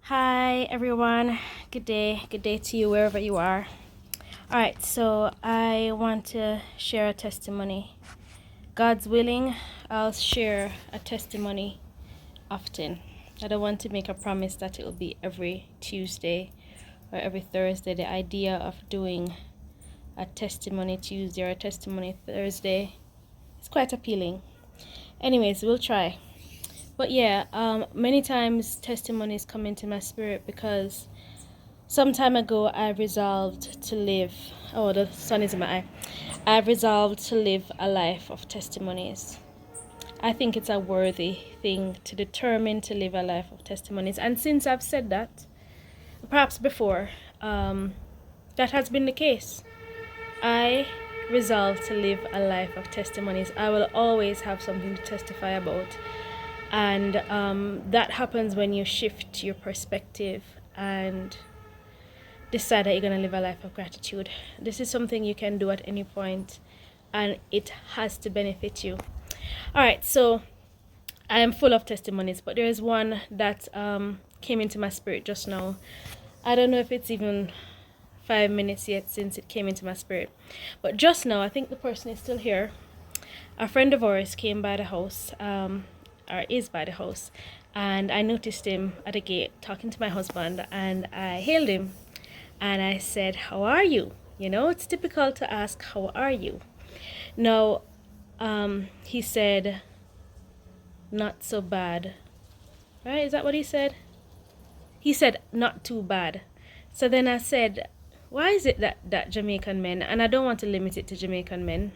Hi everyone, good day to you wherever you are. All right, so I want to share a testimony. God's willing, I'll share a testimony often. I don't want to make a promise that it will be every Tuesday or every Thursday. The idea of doing a testimony Tuesday or a testimony Thursday is quite appealing. Anyways, we'll try. But yeah, many times testimonies come into my spirit because some time ago I resolved to live. Oh, the sun is in my eye. I've resolved to live a life of testimonies. I think it's a worthy thing to determine to live a life of testimonies. And since I've said that, perhaps before, that has been the case. I resolved to live a life of testimonies. I will always have something to testify about. And that happens when you shift your perspective and decide that you're going to live a life of gratitude. This is something you can do at any point, and it has to benefit you. All right, so I am full of testimonies, but there is one that came into my spirit just now. I don't know if it's even 5 minutes yet since it came into my spirit, but just now, I think the person is still here. A friend of ours came by the house, or is by the house, and I noticed him at the gate talking to my husband, and I hailed him and I said, "How are you?" You know, it's typical to ask, "How are you?" Now, he said, "Not so bad." Right? Is that what he said? He said, "Not too bad." So then I said, why is it that Jamaican men, and I don't want to limit it to Jamaican men,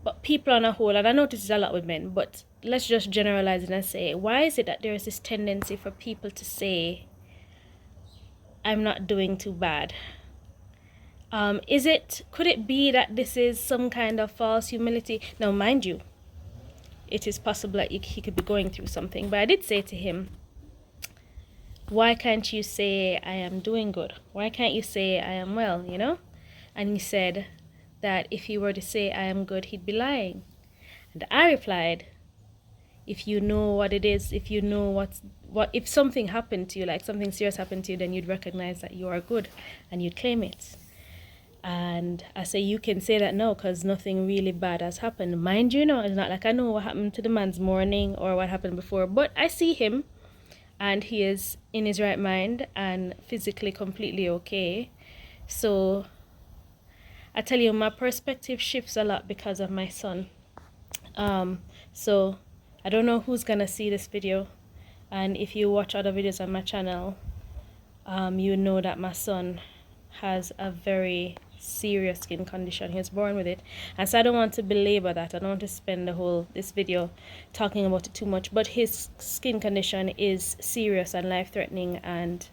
but people on a whole, and I notice it a lot with men, but let's just generalize it and say, why is it that there is this tendency for people to say, "I'm not doing too bad"? Could it be that this is some kind of false humility? Now, mind you, it is possible that he could be going through something, but I did say to him, why can't you say, "I am doing good"? Why can't you say, "I am well," you know? And he said that if he were to say, "I am good," he'd be lying. And I replied, if you know what it is, if you know if something happened to you, like something serious happened to you, then you'd recognize that you are good and you'd claim it. And I say, you can say that now because nothing really bad has happened. Mind you, it's not like I know what happened to the man's morning or what happened before, but I see him and he is in his right mind and physically completely okay. So I tell you, my perspective shifts a lot because of my son. So I don't know who's gonna see this video, and if you watch other videos on my channel, you know that my son has a very serious skin condition. He was born with it, and so I don't want to belabor that. I don't want to spend this video talking about it too much, but his skin condition is serious and life-threatening, and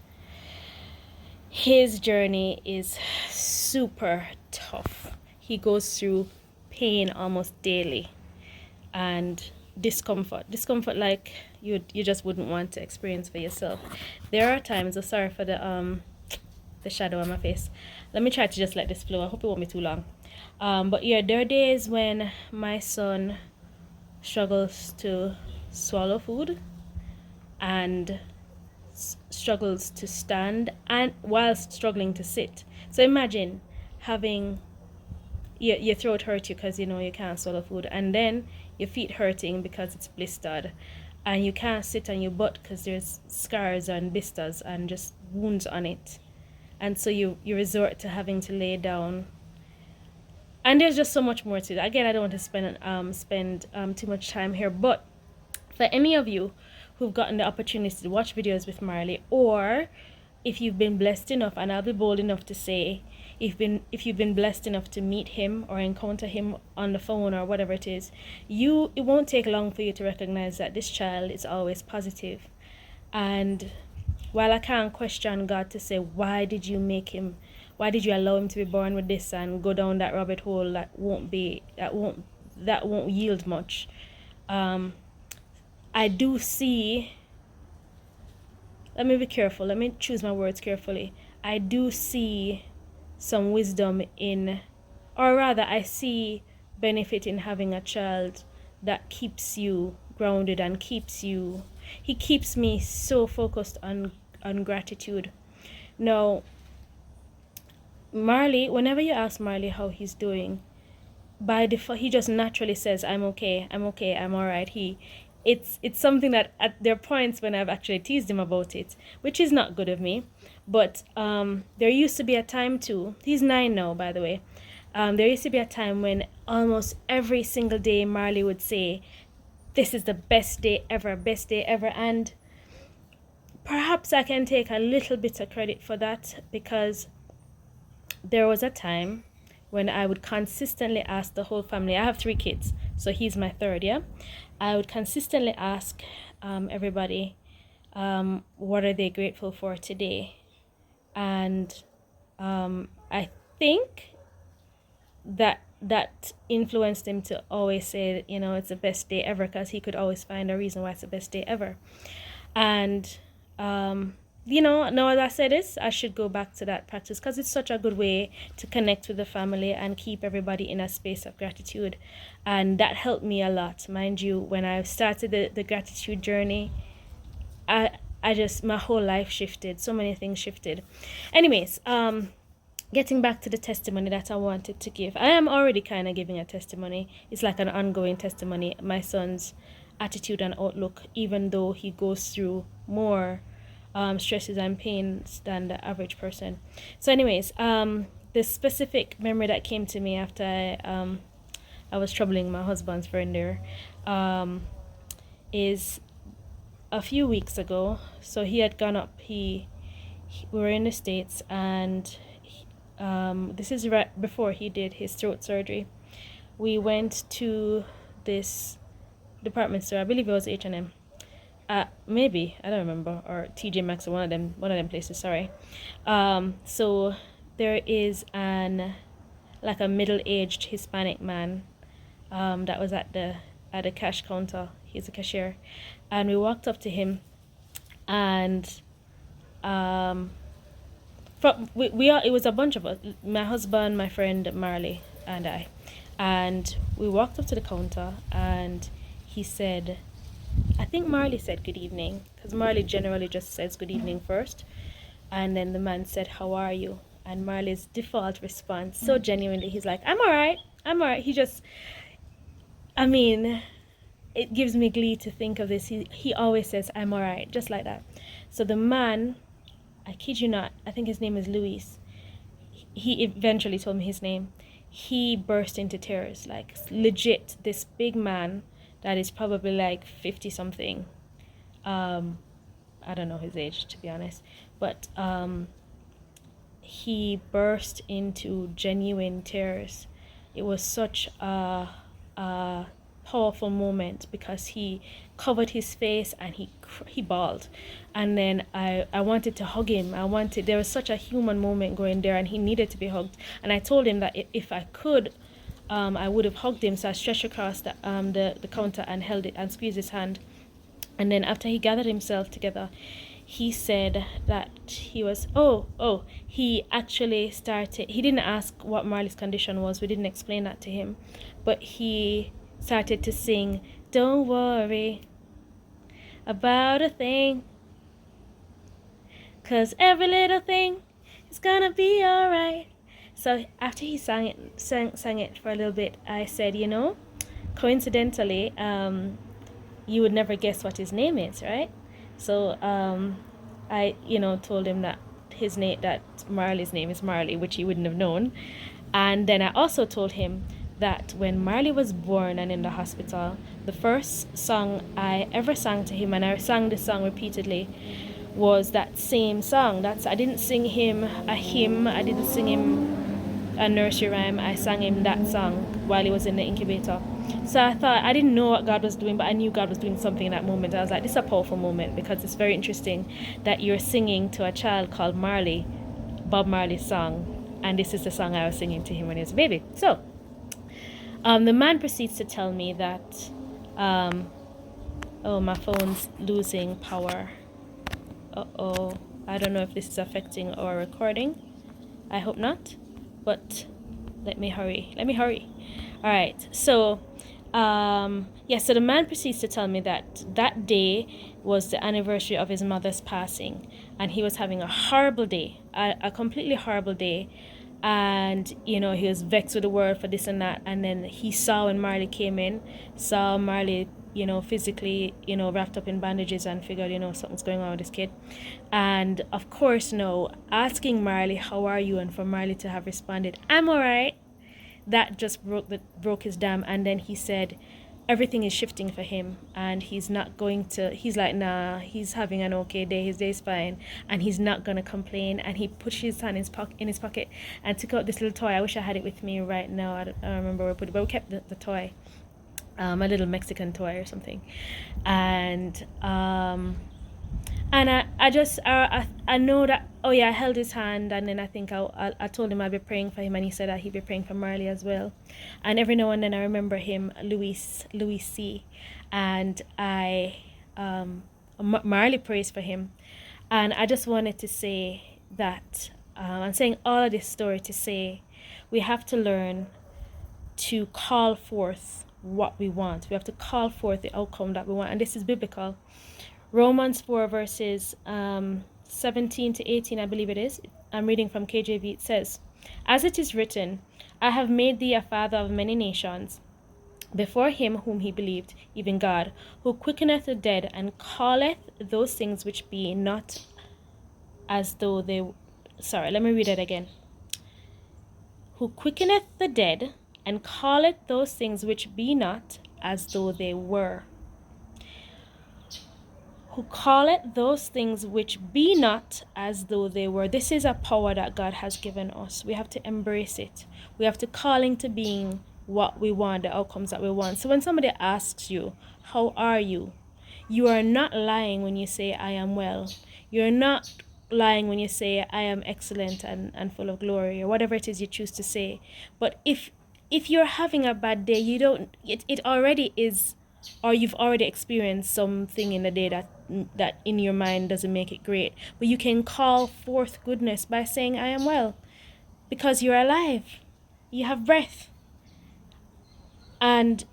his journey is super tough. He goes through pain almost daily and discomfort like you just wouldn't want to experience for yourself. There are times, sorry for the shadow on my face. Let me try to just let this flow. I hope it won't be too long. But yeah, there are days when my son struggles to swallow food and struggles to stand, and whilst struggling to sit. So imagine having your throat hurt you because you can't swallow food, and then your feet hurting because it's blistered, and you can't sit on your butt because there's scars and blisters and just wounds on it, and so you resort to having to lay down. And there's just so much more to it. Again, I don't want to spend too much time here, but for any of you who've gotten the opportunity to watch videos with Marley, or if you've been blessed enough, and I'll be bold enough to say, if you've been blessed enough to meet him or encounter him on the phone or whatever it is, it won't take long for you to recognize that this child is always positive. And while I can't question God to say, why did you allow him to be born with this, and go down that rabbit hole that won't yield much, I do see, let me be careful, let me choose my words carefully. I do see some wisdom in, or rather, I see benefit in having a child that keeps you grounded and keeps you. He keeps me so focused on gratitude. Now, Marley, whenever you ask Marley how he's doing, by default he just naturally says, I'm okay, I'm all right. It's something that there are points when I've actually teased him about it, which is not good of me. But there used to be a time too. He's 9 now, by the way. There used to be a time when almost every single day Marley would say, this is the best day ever, and perhaps I can take a little bit of credit for that, because there was a time when I would consistently ask the whole family. I have 3 kids, so he's my third, yeah? I would consistently ask everybody, what are they grateful for today? And I think that influenced him to always say, it's the best day ever, because he could always find a reason why it's the best day ever. And now as I said this, I should go back to that practice, because it's such a good way to connect with the family and keep everybody in a space of gratitude. And that helped me a lot. Mind you, when I started the gratitude journey, I just, my whole life shifted. So many things shifted. Anyways, getting back to the testimony that I wanted to give. I am already kind of giving a testimony. It's like an ongoing testimony. My son's attitude and outlook, even though he goes through more stresses and pains than the average person. So anyways, the specific memory that came to me after I was troubling my husband's friend there, is a few weeks ago. So he had gone up, we were in the States, and this is right before he did his throat surgery. We went to this department store, I believe it was H&M. Maybe, I don't remember, or TJ Maxx, or one of them places, sorry. So there is like a middle-aged Hispanic man that was at the cash counter. He's a cashier. And we walked up to him, and it was a bunch of us, my husband, my friend Marley, and I. And we walked up to the counter, and he said, I think Marley said good evening, because Marley generally just says good evening first. And then the man said, how are you? And Marley's default response, so genuinely, he's like, I'm all right. He just, it gives me glee to think of this. He always says, I'm all right, just like that. So the man, I kid you not, I think his name is Luis. He eventually told me his name. He burst into tears, like legit, this big man that is probably like 50 something. I don't know his age, to be honest, but he burst into genuine tears. It was such a powerful moment, because he covered his face and he bawled. And then I wanted to hug him. There was such a human moment going there, and he needed to be hugged. And I told him that if I could, I would have hugged him. So I stretched across the counter and held it and squeezed his hand. And then after he gathered himself together, he said that he was, he actually started, he didn't ask what Marley's condition was. We didn't explain that to him. But he started to sing, don't worry about a thing, 'cause every little thing is gonna be alright. So after he sang it for a little bit, I said, coincidentally, you would never guess what his name is, right? So I told him that that Marley's name is Marley, which he wouldn't have known. And then I also told him that when Marley was born and in the hospital, the first song I ever sang to him, and I sang this song repeatedly, was that same song. I didn't sing him a hymn, I didn't sing him a nursery rhyme, I sang him that song while he was in the incubator. So I thought, I didn't know what God was doing, but I knew God was doing something in that moment. I was like, this is a powerful moment, because it's very interesting that you're singing to a child called Marley, Bob Marley's song, and this is the song I was singing to him when he was a baby. So the man proceeds to tell me that, my phone's losing power. I don't know if this is affecting our recording. I hope not, but let me hurry. All right, so So the man proceeds to tell me that that day was the anniversary of his mother's passing, and he was having a horrible day, a completely horrible day. And he was vexed with the world for this and that. And then he saw when Marley came in, saw Marley physically wrapped up in bandages, and figured something's going on with this kid. And of course, asking Marley, how are you, and for Marley to have responded, I'm all right, that just broke his dam. And then he said everything is shifting for him, and he's like, nah, he's having an okay day, his day's fine, and he's not gonna complain. And he put his hand in his pocket and took out this little toy. I wish I had it with me right now. I don't remember where I put it, but we kept the toy, a little Mexican toy or something. And I know that, oh yeah, I held his hand, and then I think I told him I'd be praying for him, and he said that he'd be praying for Marley as well. And every now and then I remember him, Louis C. And Marley prays for him. And I just wanted to say that, I'm saying all of this story to say, we have to learn to call forth what we want. We have to call forth the outcome that we want, and this is biblical. Romans 4 verses 17 to 18, I believe it is. I'm reading from KJV. It says, as it is written, I have made thee a father of many nations, before him whom he believed, even God, who quickeneth the dead, and calleth those things which be not as though they... Sorry, let me read it again. Who quickeneth the dead, and calleth those things which be not as though they were. Who calleth those things which be not as though they were. This is a power that God has given us. We have to embrace it. We have to call into being what we want, the outcomes that we want. So when somebody asks you, how are you? You are not lying when you say, I am well. You're not lying when you say, I am excellent and full of glory, or whatever it is you choose to say. But if you're having a bad day, it already is, or you've already experienced something in the day that in your mind doesn't make it great. But you can call forth goodness by saying, I am well, because you're alive. You have breath. And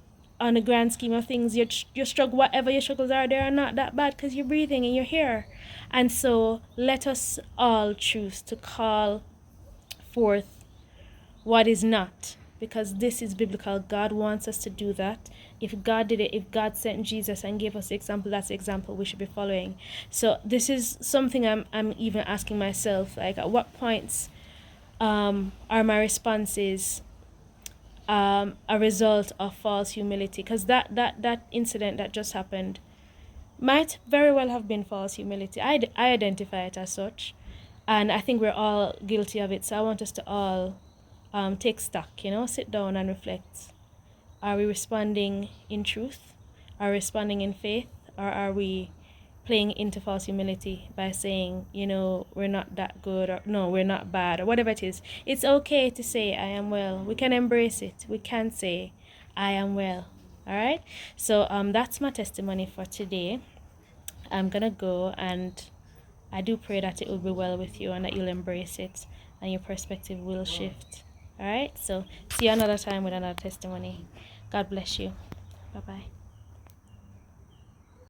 on the grand scheme of things, your struggle, whatever your struggles are, they are not that bad, because you're breathing and you're here. And so let us all choose to call forth what is not, because this is biblical. God wants us to do that. If God did it, if God sent Jesus and gave us the example, that's the example we should be following. So this is something I'm even asking myself, like, at what points are my responses a result of false humility? Because that incident that just happened might very well have been false humility. I identify it as such, and I think we're all guilty of it. So I want us to all take stock, sit down and reflect. Are we responding in truth? Are we responding in faith? Or are we playing into false humility by saying, we're not that good, or no, we're not bad, or whatever it is? It's okay to say, I am well. We can embrace it. We can say, I am well. All right? So that's my testimony for today. I'm going to go, and I do pray that it will be well with you, and that you'll embrace it, and your perspective will shift. All right? So see you another time with another testimony. God bless you. Bye-bye.